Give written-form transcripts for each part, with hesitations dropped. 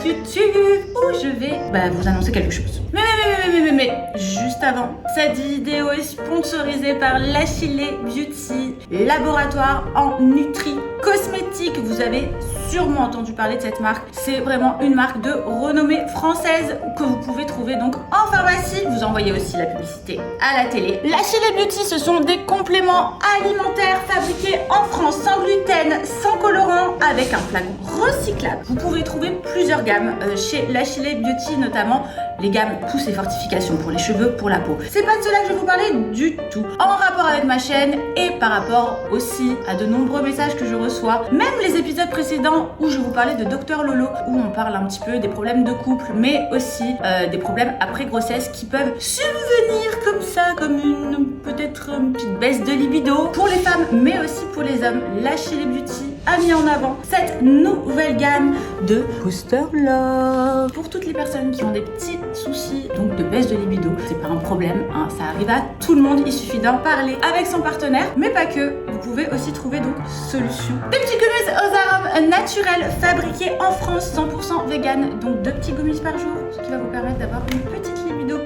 YouTube où je vais vous annoncer quelque chose. Mais, juste avant, cette vidéo est sponsorisée par l'Achille Beauty, laboratoire en nutri-cosmétique. Vous avez sûrement entendu parler de cette marque. C'est vraiment une marque de renommée française que vous pouvez trouver donc en pharmacie. Vous envoyez aussi la publicité à la télé. L'Achille Beauty, ce sont des compléments alimentaires fabriqués en France, sans gluten, sans colorant, avec un flacon recyclable. Vous pouvez trouver plusieurs gammes chez l'Achille Beauty, notamment les gammes pousse et fortification pour les cheveux, pour la peau. C'est pas de cela que je vais vous parler du tout. En rapport avec ma chaîne et par rapport aussi à de nombreux messages que je reçois, même les épisodes précédents où je vous parlais de Dr Lolo, où on parle un petit peu des problèmes de couple, mais aussi des problèmes après grossesse qui peuvent subvenir comme ça, comme peut-être une petite baisse de libido pour les femmes, mais aussi pour les hommes. L'Achille Beauty a mis en avant cette nouvelle gamme de Booster Love pour toutes les personnes qui ont des petits soucis donc de baisse de libido. C'est pas un problème, hein, ça arrive à tout le monde, il suffit d'en parler avec son partenaire, mais pas que. Vous pouvez aussi trouver donc solution. Des petits gummies aux arômes naturels fabriqués en France, 100% vegan, donc 2 petits gummies par jour, ce qui va vous permettre d'avoir une petite libido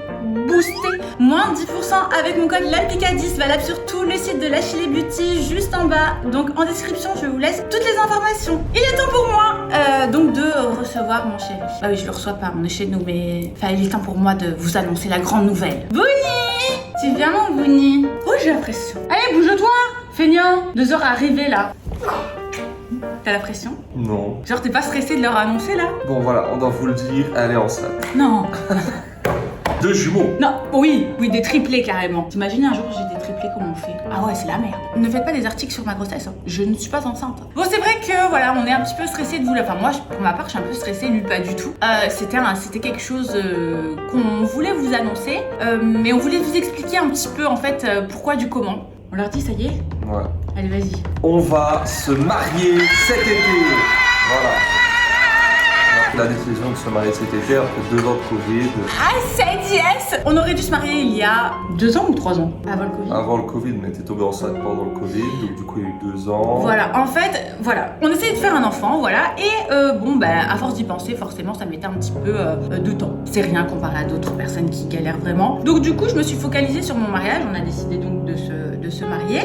boostée. Moins 10% avec mon code LALPICA10, valable sur tout le site de l'Achille Beauty, juste en bas. Donc en description, je vous laisse toutes les informations. Il est temps pour moi donc de recevoir mon chéri. Bah oui, je le reçois pas, on est chez nous, mais enfin, il est temps pour moi de vous annoncer la grande nouvelle. Bouni! Tu viens mon Bouni? Oh, j'ai la pression. Allez, bouge-toi, feignant. 2 heures à arriver là. T'as la pression? Non. Genre t'es pas stressé de leur annoncer là? Bon voilà, on doit vous le dire, elle est enceinte. Non. 2 jumeaux. Non, oui, des triplés carrément. T'imagines un jour j'ai des triplés, comment on fait? Ah ouais, c'est la merde. Ne faites pas des articles sur ma grossesse, hein. Je ne suis pas enceinte. Bon, c'est vrai que voilà, on est un petit peu stressé de vous. Enfin, moi, pour ma part, je suis un peu stressée, lui pas du tout. C'était quelque chose qu'on voulait vous annoncer, mais on voulait vous expliquer un petit peu en fait pourquoi du comment. On leur dit, ça y est? Ouais. Allez, vas-y. On va se marier cet été. Voilà. La décision de se marier cet été après 2 ans de Covid. Ah, c'est yes! On aurait dû se marier il y a 2 ans ou 3 ans? Avant le Covid. Avant le Covid, on était tombé enceinte pendant le Covid, donc du coup il y a eu 2 ans. Voilà, en fait, voilà. On essayait de faire un enfant, voilà, et à force d'y penser, forcément, ça mettait un petit peu de temps. C'est rien comparé à d'autres personnes qui galèrent vraiment. Donc du coup, je me suis focalisée sur mon mariage, on a décidé donc de se marier,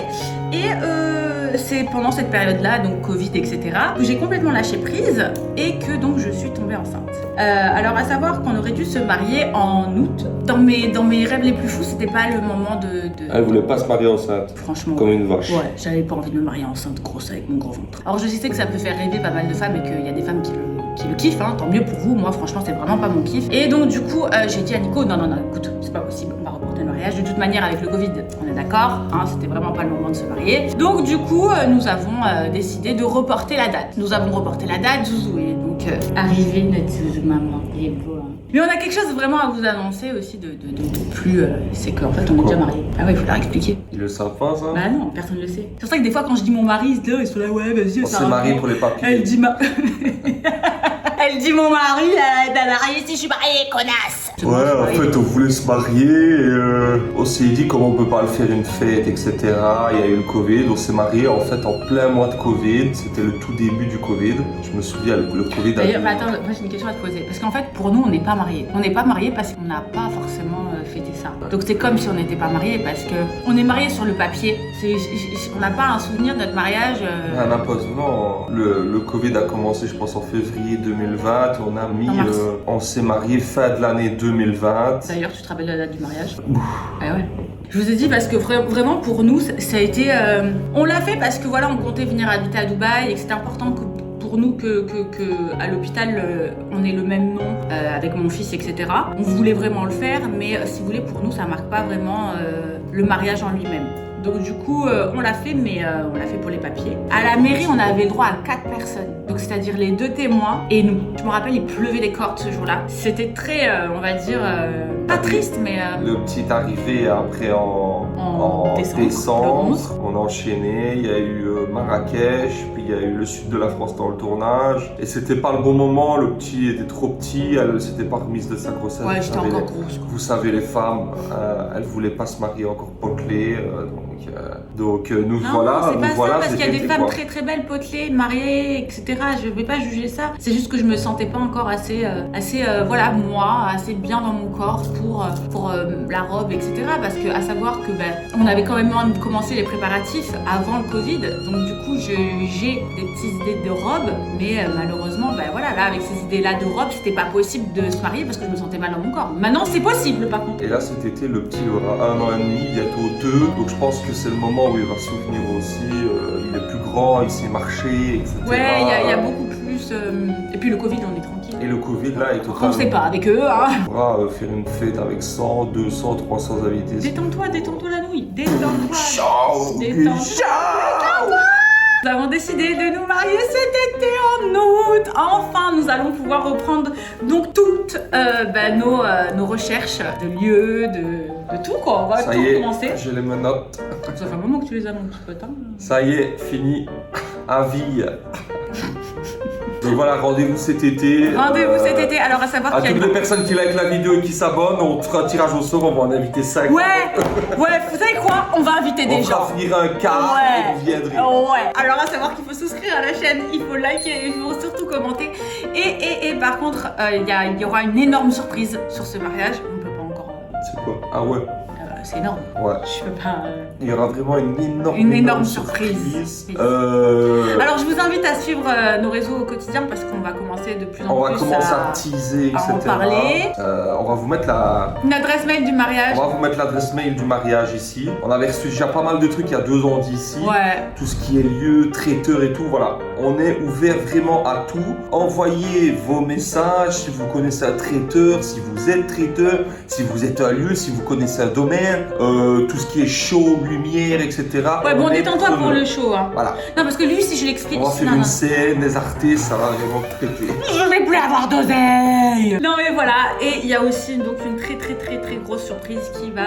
et c'est pendant cette période-là, donc Covid, etc., que j'ai complètement lâché prise, et que donc je suis tombée enceinte. Alors à savoir qu'on aurait dû se marier en août. Dans mes rêves les plus fous, c'était pas le moment de... Elle voulait pas se marier enceinte. Franchement. Comme une vache. Ouais, j'avais pas envie de me marier enceinte grosse avec mon gros ventre. Alors je sais que ça peut faire rêver pas mal de femmes et qu'il y a des femmes qui le kiffent, hein, tant mieux pour vous. Moi franchement c'est vraiment pas mon kiff. Et donc du coup j'ai dit à Nico, non, écoute, c'est pas possible, on va reporter le mariage. De toute manière avec le Covid, on est d'accord, hein, c'était vraiment pas le moment de se marier. Donc du coup nous avons décidé de reporter la date. Nous avons reporté la date, Zouzou, et donc arrivé notre Zouzou maman, il est beau, hein. Mais on a quelque chose vraiment à vous annoncer aussi de plus, c'est qu'en fait on est déjà mariés. Ah ouais, il faut leur expliquer. Ils le savent pas ça? Bah non, personne le sait. C'est pour ça que des fois quand je dis mon mari, ils sont là, ouais, vas-y, on s'est marié pour les papiers. Elle dit Elle dit mon mari, t'as marié si je suis mariée, connasse. Ouais, en fait, on voulait se marier et on s'est dit comment on peut pas le faire une fête, etc. Il y a eu le Covid, on s'est marié en fait en plein mois de Covid. C'était le tout début du Covid. Je me souviens, le Covid a... D'ailleurs, attends, moi j'ai une question à te poser. Parce qu'en fait, pour nous, on n'est pas mariés. On n'est pas mariés parce qu'on n'a pas forcément fêté ça. Donc c'est comme si on n'était pas mariés parce que on est mariés sur le papier. On n'a pas un souvenir de notre mariage. Un imposement. Le Covid a commencé, je pense, en février 2020. On a mis... on s'est marié fin de l'année 2020. D'ailleurs, tu te rappelles de la date du mariage? Ah ouais. Je vous ai dit parce que vraiment pour nous, ça a été... on l'a fait parce que voilà, on comptait venir habiter à Dubaï et que c'était important que pour nous que à l'hôpital on ait le même nom avec mon fils, etc. On voulait vraiment le faire, mais si vous voulez, pour nous, ça marque pas vraiment le mariage en lui-même. Donc du coup, on l'a fait, mais on l'a fait pour les papiers. À la mairie, on avait le droit à 4 personnes. Donc c'est-à-dire les 2 témoins et nous. Je me rappelle, il pleuvait des cordes ce jour-là. C'était très, on va dire, pas triste, mais... Le petit arrivé après en décembre. On a enchaîné, il y a eu Marrakech, puis il y a eu le sud de la France dans le tournage. Et c'était pas le bon moment, le petit était trop petit, elle s'était pas remise de sa grossesse. Ouais, j'étais encore grosse. Vous savez, les femmes, elles voulaient pas se marier encore potelées. Donc nous non, voilà, c'est pas nous voilà. ça, parce qu'il y a des femmes quoi. très très belles, potelées, mariées, etc. Je vais pas juger ça. C'est juste que je me sentais pas encore assez, voilà, moi, assez bien dans mon corps pour la robe, etc. Parce que à savoir que on avait quand même commencé les préparatifs avant le Covid. Donc du coup, j'ai des petites idées de robe, mais malheureusement, voilà, là avec ces idées-là de robe, c'était pas possible de se marier parce que je me sentais mal dans mon corps. Maintenant, c'est possible, par contre. Et là, cet été, le petit aura 1 an et demi, bientôt 2. Donc je pense que c'est le moment où il va souvenir aussi. Il est plus grand, il sait marcher, etc. Ouais, il y a beaucoup plus. Et puis le Covid, on est tranquille. Et le Covid, là, est totalement... On sait pas avec eux, hein. On pourra faire une fête avec 100, 200, 300 invités. Détends-toi la nouille. Détends-toi. Ciao. Ciao. Nous avons décidé de nous marier cet été en août. Enfin, nous allons pouvoir reprendre donc toutes nos recherches de lieux, de tout quoi. On va Ça tout y est, commencer. j'ai les menottes. Ça fait un moment que tu les as mon petit potin. Ça y est, fini. Avis. Donc voilà, rendez-vous cet été. Rendez-vous cet été. Alors à savoir à qu'il y a toutes les personnes qui like la vidéo et qui s'abonnent, on fera un tirage au sort, on va en inviter 5. Ouais, vous savez quoi? On va inviter des gens. On fera venir un quart et vous viendrez. Ouais. Alors à savoir qu'il faut souscrire à la chaîne, il faut liker, il faut surtout commenter. Et par contre, il y aura une énorme surprise sur ce mariage. On peut pas encore. C'est quoi? Ah ouais. C'est énorme. Ouais. Je peux pas. Il y aura vraiment une énorme surprise. Oui. Alors je vous invite à suivre nos réseaux au quotidien parce qu'on va commencer de plus en plus. On va commencer à teaser, etc. en parler. On va vous mettre une adresse mail du mariage. On va vous mettre l'adresse mail du mariage ici. On avait reçu déjà pas mal de trucs il y a 2 ans d'ici. Ouais. Tout ce qui est lieu, traiteur et tout, voilà. On est ouvert vraiment à tout. Envoyez vos messages si vous connaissez un traiteur, si vous êtes traiteur, si vous êtes un lieu, si vous connaissez un domaine, tout ce qui est show, lumière, etc. Ouais, bon, détends-toi pour le show. Hein. Voilà. Non, parce que lui, si je l'explique. On va faire une scène, des artistes, ça va vraiment traiter. Je vais plus avoir d'oseille. Non, mais voilà. Et il y a aussi donc une très très très très grosse surprise qui va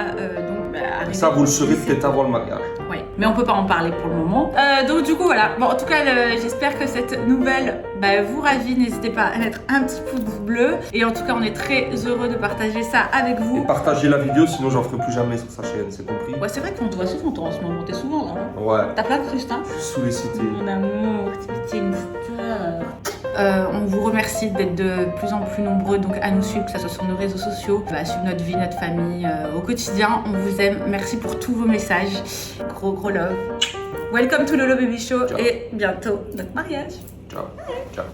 arriver. Ça, vous le saurez peut-être avant le mariage. Oui, mais on peut pas en parler pour le moment. Donc du coup voilà. Bon, en tout cas, j'espère que cette nouvelle vous ravit. N'hésitez pas à mettre un petit pouce bleu. Et en tout cas, on est très heureux de partager ça avec vous. Et partagez la vidéo, sinon j'en ferai plus jamais sur sa chaîne, c'est compris? Ouais, c'est vrai qu'on te voit souvent, toi, en ce moment. T'es souvent là. Hein. Ouais. T'as pas de cruste, hein? Je suis sollicité. Mon amour, t'es une star. On vous remercie d'être de plus en plus nombreux donc à nous suivre, que ce soit sur nos réseaux sociaux, suivre notre vie, notre famille au quotidien. On vous aime. Merci pour tous vos messages. Gros love. Welcome to Lolo Baby Show. Ciao. Et bientôt notre mariage. Ciao. Ciao.